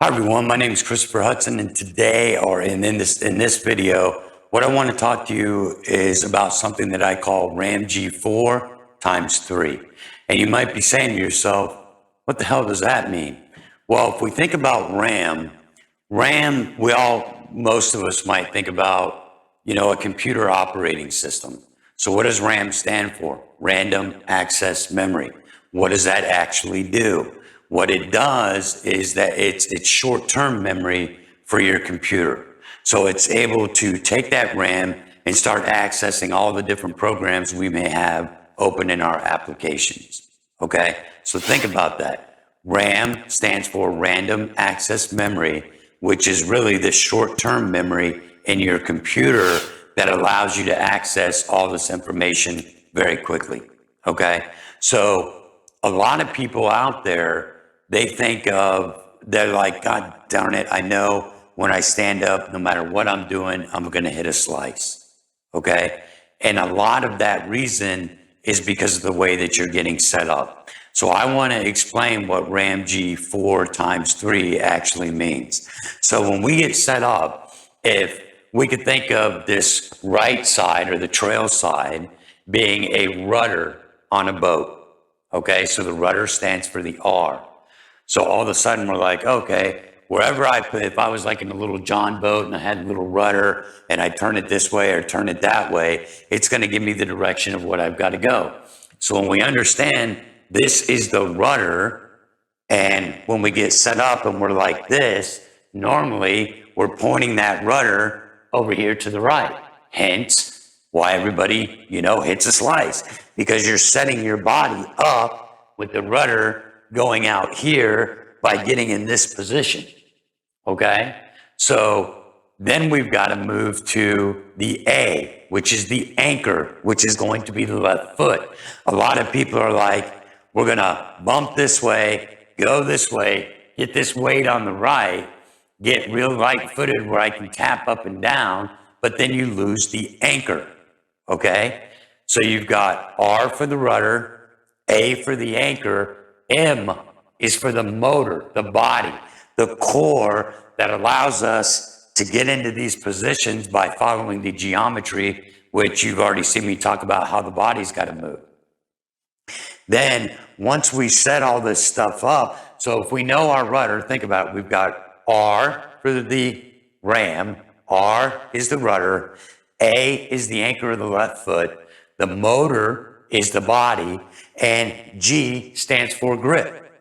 Hi everyone, my name is Christopher Hudson, and today, in this video, what I want to talk to you is about something that I call Ram G4x3. And you might be saying to yourself, what the hell does that mean? Well, if we think about RAM, most of us might think about, a computer operating system. So what does RAM stand for? Random Access Memory. What does that actually do? What it does is that it's short-term memory for your computer. So it's able to take that RAM and start accessing all the different programs we may have open in our applications. Okay? So think about that. RAM stands for Random Access Memory, which is really the short-term memory in your computer that allows you to access all this information very quickly. Okay? So a lot of people out there, they're like, God darn it, I know when I stand up, no matter what I'm doing, I'm going to hit a slice. Okay? And a lot of that reason is because of the way that you're getting set up. So I want to explain what Ram G4x3 actually means. So when we get set up, if we could think of this right side or the trail side being a rudder on a boat. Okay, so the rudder stands for the R. So all of a sudden we're like, okay, wherever I put, if I was like in a little John boat and I had a little rudder and I turn it this way or turn it that way, it's going to give me the direction of what I've got to go. So when we understand this is the rudder, and when we get set up and we're like this, normally we're pointing that rudder over here to the right. Hence why everybody, hits a slice, because you're setting your body up with the rudder going out here by getting in this position. Okay? So then we've got to move to the A, which is the anchor, which is going to be the left foot. A lot of people are like, we're going to bump this way, go this way, get this weight on the right, get real light-footed where I can tap up and down, but then you lose the anchor. Okay? So you've got R for the rudder, A for the anchor, M is for the motor, the body, the core that allows us to get into these positions by following the geometry, which you've already seen me talk about how the body's got to move. Then once we set all this stuff up, so if we know our rudder, think about it, we've got R for the ram, R is the rudder, A is the anchor of the left foot, the motor is the body, and G stands for grip.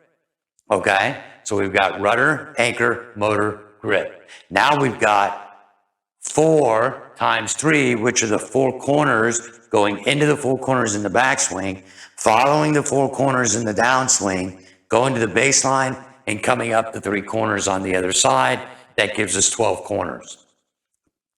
Okay? So we've got rudder, anchor, motor, grip. Now we've got 4x3, which are the four corners going into the four corners in the backswing, following the four corners in the downswing, going to the baseline, and coming up the three corners on the other side. That gives us 12 corners.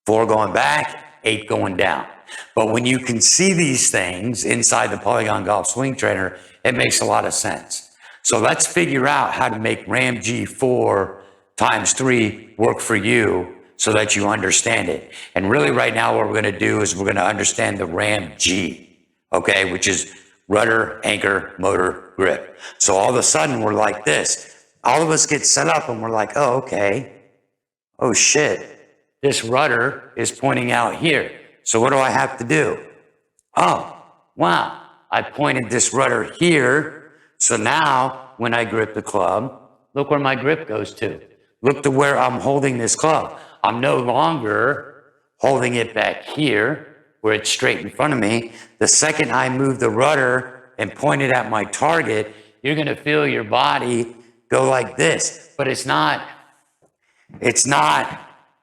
4 going back, 8 going down. But when you can see these things inside the PolygonGolf Swing Trainer, it makes a lot of sense. So let's figure out how to make Ram G4x3 work for you so that you understand it. And really right now what we're going to do is we're going to understand the Ram G, okay, which is rudder, anchor, motor, grip. So all of a sudden we're like this. All of us get set up and we're like, oh, okay. Oh, shit. This rudder is pointing out here. So what do I have to do? Oh, wow. I pointed this rudder here. So now when I grip the club, look where my grip goes to. Look to where I'm holding this club. I'm no longer holding it back here where it's straight in front of me. The second I move the rudder and point it at my target, you're going to feel your body go like this. But it's not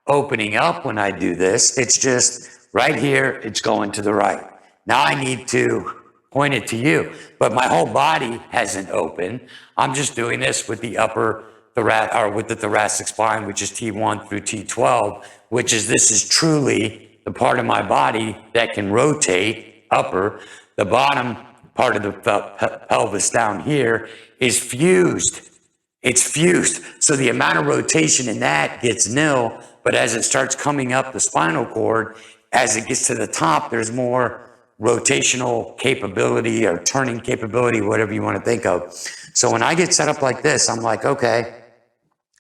opening up when I do this. It's just right here, it's going to the right. Now I need to point it to you, but my whole body hasn't opened. I'm just doing this with the upper with the thoracic spine, which is T1 through T12, this is truly the part of my body that can rotate upper. The bottom part of the pelvis down here is fused. It's fused. So the amount of rotation in that gets nil, but as it starts coming up the spinal cord, as it gets to the top, there's more rotational capability or turning capability, whatever you want to think of. So when I get set up like this, I'm like, okay,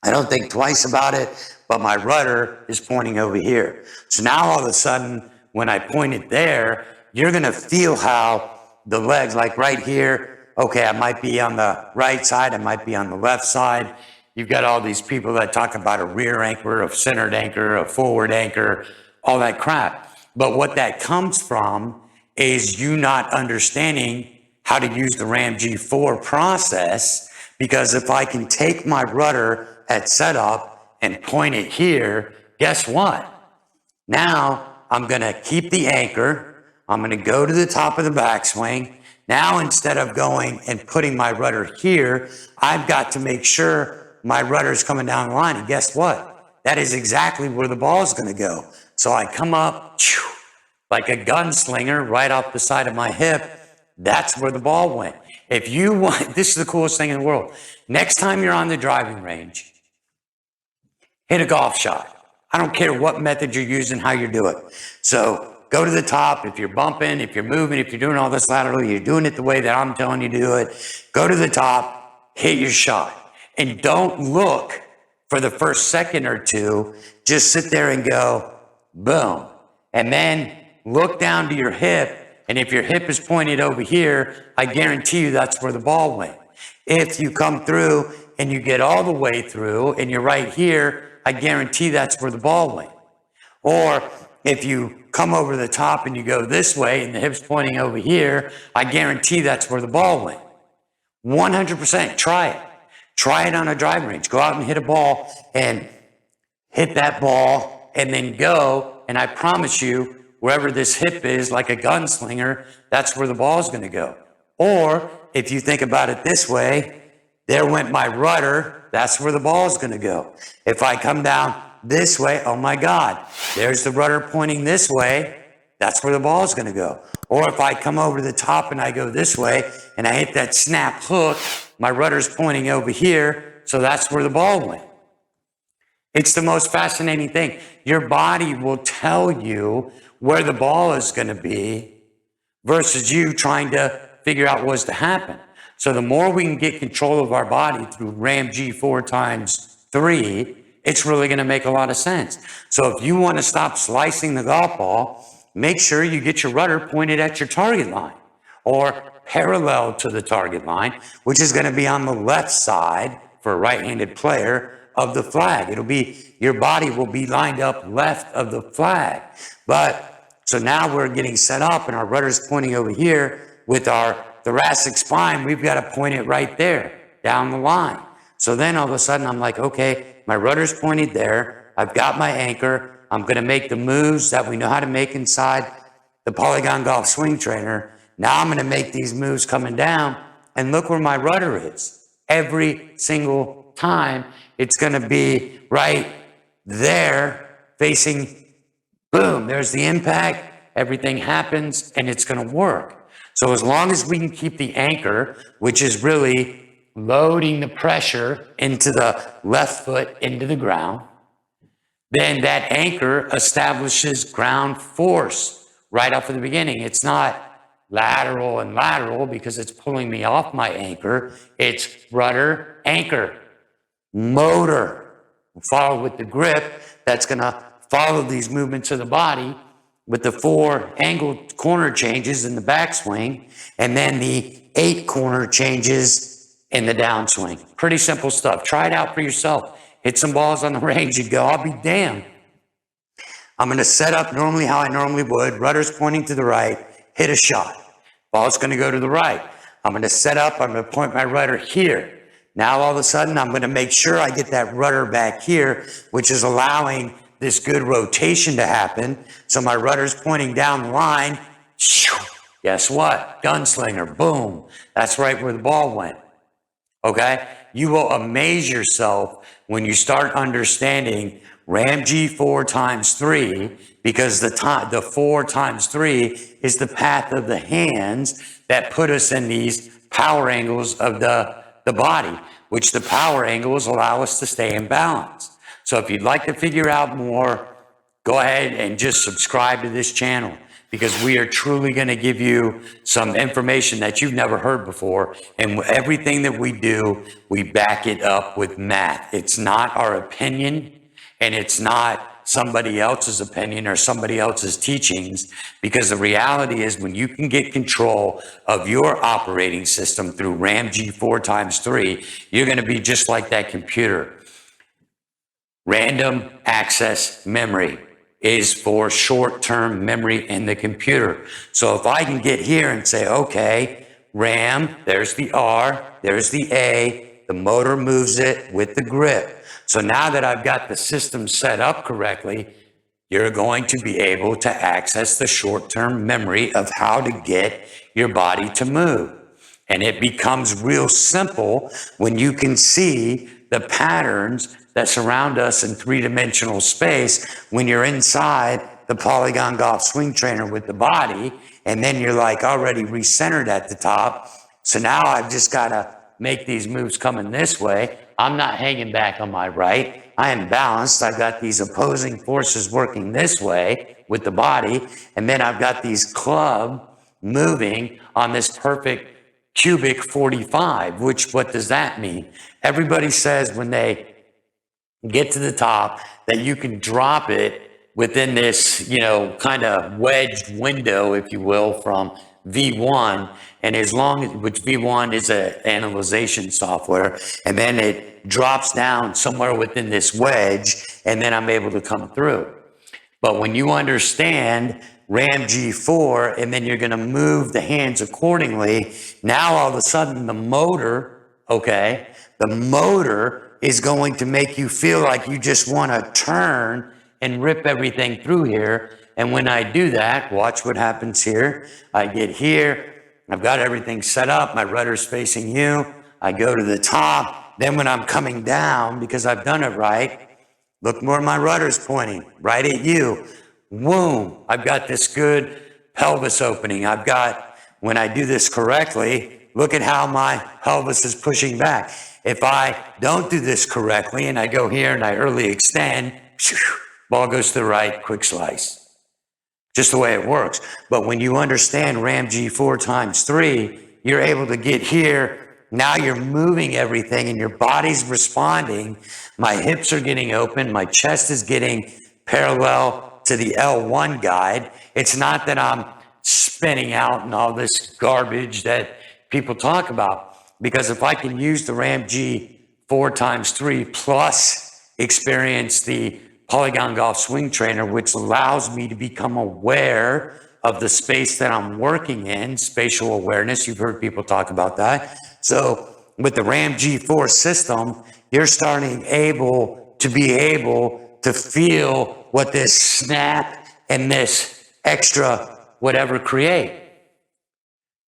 I don't think twice about it, but my rudder is pointing over here. So now all of a sudden, when I point it there, you're going to feel how the legs, like right here, okay, I might be on the right side, I might be on the left side. You've got all these people that talk about a rear anchor, a centered anchor, a forward anchor, all that crap. But what that comes from is you not understanding how to use the Ram G4 process, because if I can take my rudder at setup and point it here, guess what? Now I'm going to keep the anchor. I'm going to go to the top of the backswing. Now, instead of going and putting my rudder here, I've got to make sure my rudder is coming down the line. And guess what? That is exactly where the ball is going to go. So I come up like a gunslinger right off the side of my hip. That's where the ball went. If you want, this is the coolest thing in the world. Next time you're on the driving range, hit a golf shot. I don't care what method you're using, how you do it. So go to the top. If you're bumping, if you're moving, if you're doing all this laterally, you're doing it the way that I'm telling you to do it. Go to the top, hit your shot. And don't look for the first second or two. Just sit there and go, boom. And then look down to your hip. And if your hip is pointed over here, I guarantee you that's where the ball went. If you come through and you get all the way through and you're right here, I guarantee that's where the ball went. Or if you come over the top and you go this way and the hip's pointing over here, I guarantee that's where the ball went. 100%. Try it. Try it on a driving range. Go out and hit a ball and hit that ball and then go. And I promise you, wherever this hip is, like a gunslinger, that's where the ball is going to go. Or if you think about it this way, there went my rudder, that's where the ball is going to go. If I come down this way, oh my God, there's the rudder pointing this way, that's where the ball is going to go. Or if I come over the top and I go this way and I hit that snap hook, my rudder's pointing over here, so that's where the ball went. It's the most fascinating thing. Your body will tell you where the ball is going to be versus you trying to figure out what's to happen. So the more we can get control of our body through Ram G4x3, it's really going to make a lot of sense. So if you want to stop slicing the golf ball, make sure you get your rudder pointed at your target line or parallel to the target line, which is going to be on the left side for a right-handed player of the flag. It'll be, your body will be lined up left of the flag. But so now we're getting set up and our rudder's pointing over here with our thoracic spine. We've got to point it right there down the line. So then all of a sudden I'm like, okay, my rudder's pointed there. I've got my anchor. I'm going to make the moves that we know how to make inside the PolygonGolf swing trainer. Now I'm going to make these moves coming down and look where my rudder is. Every single time it's going to be right there facing. Boom, there's the impact, everything happens, and it's going to work. So as long as we can keep the anchor, which is really loading the pressure into the left foot into the ground, then that anchor establishes ground force right off of the beginning. It's not lateral and lateral because it's pulling me off my anchor. It's rudder, anchor, motor, followed with the grip that's going to follow these movements of the body with the 4 angle corner changes in the backswing and then the 8 corner changes in the downswing. Pretty simple stuff. Try it out for yourself. Hit some balls on the range and go, I'll be damned. I'm going to set up normally how I normally would. Rudder's pointing to the right. Hit a shot. Ball's going to go to the right. I'm going to set up. I'm going to point my rudder here. Now all of a sudden I'm going to make sure I get that rudder back here, which is allowing this good rotation to happen. So my rudder's pointing down the line. Guess what? Gunslinger, boom. That's right where the ball went. Okay? You will amaze yourself when you start understanding Ram G4x3, because the 4x3 is the path of the hands that put us in these power angles of the body, which the power angles allow us to stay in balance. So if you'd like to figure out more, go ahead and just subscribe to this channel. because we are truly going to give you some information that you've never heard before. And everything that we do, we back it up with math. It's not our opinion, and it's not somebody else's opinion or somebody else's teachings, because the reality is when you can get control of your operating system through Ram G4x3, you're going to be just like that computer. Random access memory is for short-term memory in the computer. So if I can get here and say, okay, RAM, there's the R, there's the A, the motor moves it with the grip. So now that I've got the system set up correctly, you're going to be able to access the short-term memory of how to get your body to move. And it becomes real simple when you can see the patterns that surround us in three-dimensional space when you're inside the PolygonGolf swing trainer with the body, and then you're like already recentered at the top. So now I've just got to make these moves coming this way. I'm not hanging back on my right. I am balanced. I've got these opposing forces working this way with the body, and then I've got these club moving on this perfect cubic 45, which, what does that mean? Everybody says when they get to the top that you can drop it within this, kind of wedged window, if you will, from V1, and as long as, which V1 is an analyzation software, and then it drops down somewhere within this wedge, and then I'm able to come through. But when you understand Ram G4, and then you're going to move the hands accordingly, now all of a sudden the motor, the motor is going to make you feel like you just want to turn and rip everything through here. And when I do that, watch what happens here. I get here, I've got everything set up, my rudder's facing you, I go to the top, then when I'm coming down, because I've done it right, look where my rudder's pointing, right at you. Boom, I've got this good pelvis opening. I've got, when I do this correctly, look at how my pelvis is pushing back. If I don't do this correctly and I go here and I early extend, ball goes to the right, quick slice. Just the way it works. But when you understand Ram G4x3, you're able to get here. Now you're moving everything and your body's responding. My hips are getting open. My chest is getting parallel to the L1 guide. It's not that I'm spinning out and all this garbage that people talk about. Because if I can use the Ram G4x3 plus experience the PolygonGolf swing trainer, which allows me to become aware of the space that I'm working in, spatial awareness, you've heard people talk about that. So with the Ram G4 system, you're starting to be able to feel what this snap and this extra whatever create.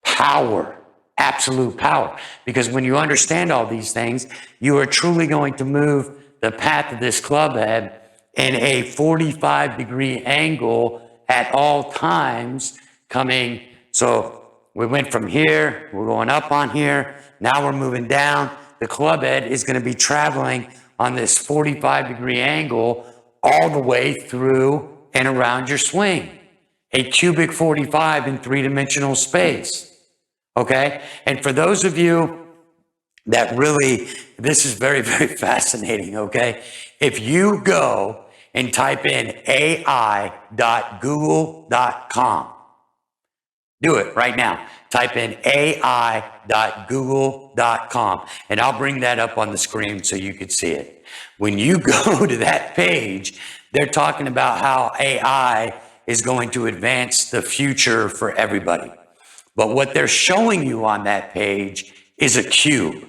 Power. Absolute power. Because when you understand all these things, you are truly going to move the path of this club head in a 45-degree angle at all times coming. So we went from here, we're going up on here, now we're moving down. The club head is going to be traveling on this 45-degree angle all the way through and around your swing. A cubic 45 in three-dimensional space. Okay? And for those of you that really, this is very, very fascinating, okay? If you go and type in ai.google.com, do it right now. Type in ai.google.com, and I'll bring that up on the screen so you could see it. When you go to that page, they're talking about how AI is going to advance the future for everybody. But what they're showing you on that page is a cube,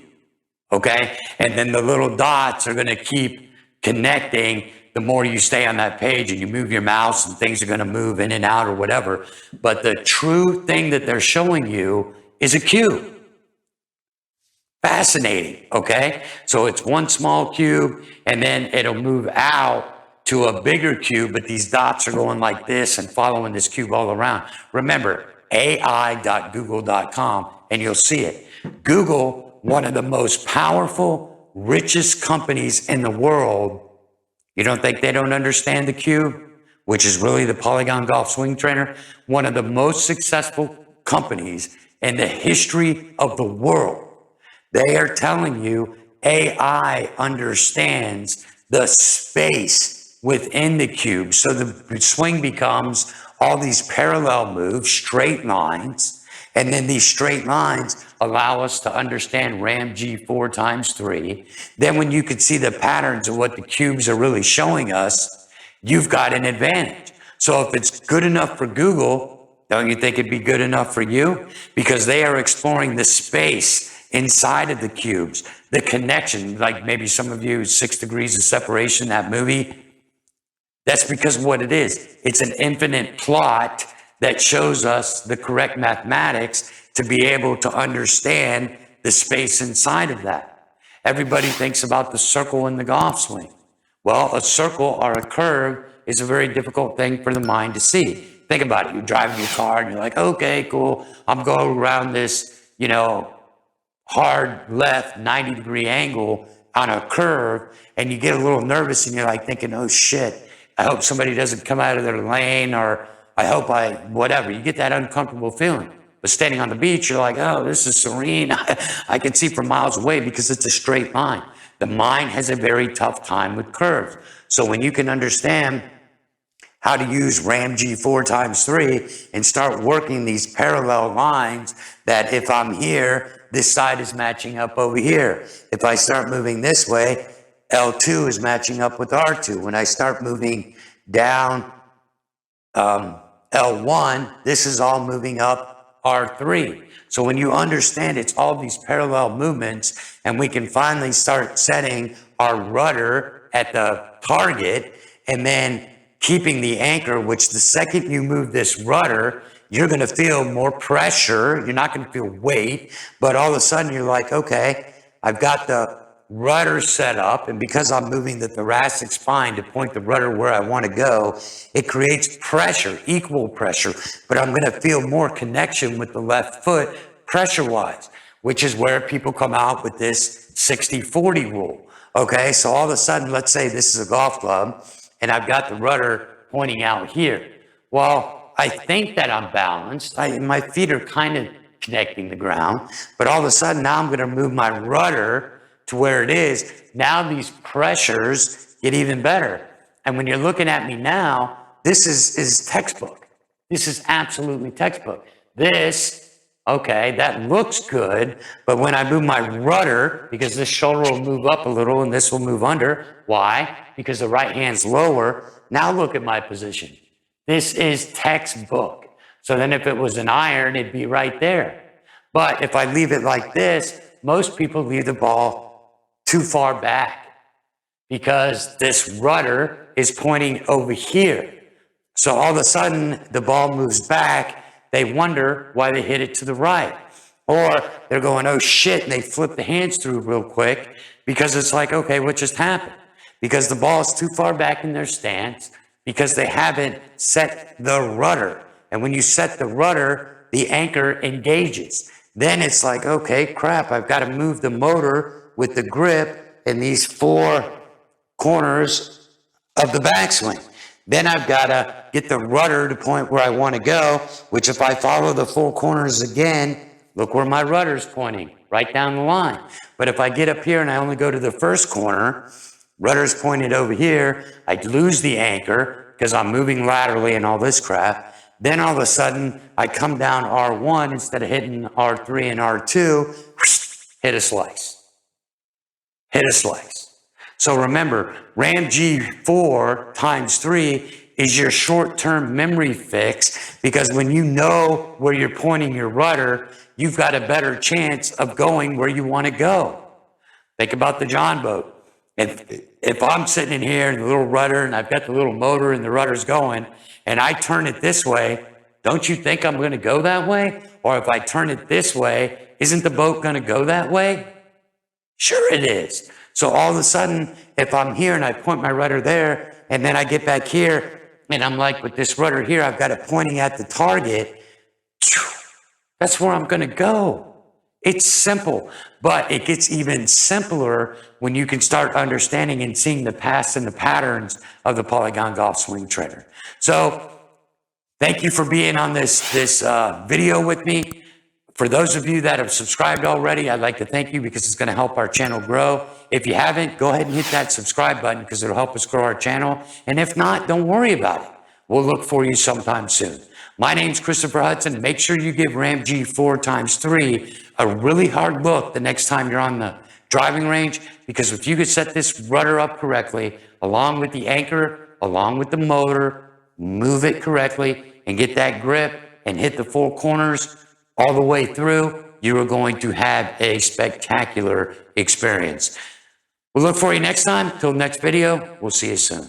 okay? And then the little dots are going to keep connecting the more you stay on that page and you move your mouse and things are going to move in and out or whatever. But the true thing that they're showing you is a cube. Fascinating, okay? So it's one small cube and then it'll move out to a bigger cube, but these dots are going like this and following this cube all around. Remember, ai.google.com, and you'll see it. Google, one of the most powerful, richest companies in the world. You don't think they don't understand the cube? which is really the PolygonGolf swing trainer, one of the most successful companies in the history of the world. They are telling you AI understands the space within the cube. So the swing becomes all these parallel moves, straight lines, and then these straight lines allow us to understand Ram G4x3. Then when you could see the patterns of what the cubes are really showing us, you've got an advantage. So if it's good enough for Google, don't you think it'd be good enough for you? Because they are exploring the space inside of the cubes, the connection, like maybe some of you, 6 Degrees of Separation, that movie. That's because of what it is. It's an infinite plot that shows us the correct mathematics to be able to understand the space inside of that. Everybody thinks about the circle in the golf swing. Well, a circle or a curve is a very difficult thing for the mind to see. Think about it. You're driving your car and you're like, okay, cool. I'm going around this, hard left 90-degree angle on a curve, and you get a little nervous and you're like thinking, oh shit, I hope somebody doesn't come out of their lane, or I hope whatever. You get that uncomfortable feeling. But standing on the beach, you're like, oh, this is serene. I can see from miles away because it's a straight line. The mind has a very tough time with curves. So when you can understand how to use Ram G4x3 and start working these parallel lines, that if I'm here, this side is matching up over here. If I start moving this way, L2 is matching up with R2. When I start moving down L1, this is all moving up R3. So when you understand it's all these parallel movements, and we can finally start setting our rudder at the target, and then keeping the anchor, which the second you move this rudder, you're going to feel more pressure. You're not going to feel weight, but all of a sudden you're like, okay, I've got the rudder set up, and because I'm moving the thoracic spine to point the rudder where I want to go, it creates pressure, equal pressure, but I'm going to feel more connection with the left foot pressure-wise, which is where people come out with this 60-40 rule. Okay, so all of a sudden, let's say this is a golf club, and I've got the rudder pointing out here. Well, I think that I'm balanced. My feet are kind of connecting the ground, but all of a sudden now I'm going to move my rudder to where it is. Now these pressures get even better. And when you're looking at me now, this is textbook. This is absolutely textbook. This, okay, that looks good, but when I move my rudder, because this shoulder will move up a little and this will move under. Why? Because the right hand's lower. Now look at my position. This is textbook. So then if it was an iron, it'd be right there. But if I leave it like this, most people leave the ball too far back because this rudder is pointing over here. So all of a sudden the ball moves back. They wonder why they hit it to the right. Or they're going, oh shit, and they flip the hands through real quick because it's like, okay, what just happened? Because the ball is too far back in their stance, because they haven't set the rudder. And when you set the rudder, the anchor engages. Then it's like, okay, crap, I've got to move the motor with the grip in these 4 corners of the backswing. Then I've got to get the rudder to point where I want to go, which if I follow the 4 corners again, look where my rudder's pointing, right down the line. But if I get up here and I only go to the first corner, rudder's pointed over here, I'd lose the anchor because I'm moving laterally and all this crap. Then all of a sudden, I come down R1 instead of hitting R3 and R2, hit a slice. Hit a slice. So remember, Ram G4x3 is your short-term memory fix, because when you know where you're pointing your rudder, you've got a better chance of going where you want to go. Think about the John boat. If I'm sitting in here in the little rudder and I've got the little motor and the rudder's going and I turn it this way, don't you think I'm going to go that way? Or if I turn it this way, isn't the boat going to go that way? Sure it is. So all of a sudden, if I'm here and I point my rudder there and then I get back here and I'm like, with this rudder here, I've got it pointing at the target, that's where I'm going to go. It's simple, but it gets even simpler when you can start understanding and seeing the past and the patterns of the Polygon Golf swing trainer. So thank you for being on this video with me. For those of you that have subscribed already, I'd like to thank you because it's going to help our channel grow. If you haven't, go ahead and hit that subscribe button because it'll help us grow our channel. And if not, don't worry about it. We'll look for you sometime soon. My name's Christopher Hudson. Make sure you give Ram G4x3 a really hard look the next time you're on the driving range, because if you could set this rudder up correctly, along with the anchor, along with the motor, move it correctly and get that grip and hit the 4 corners all the way through, you are going to have a spectacular experience. We'll look for you next time. Till next video, we'll see you soon.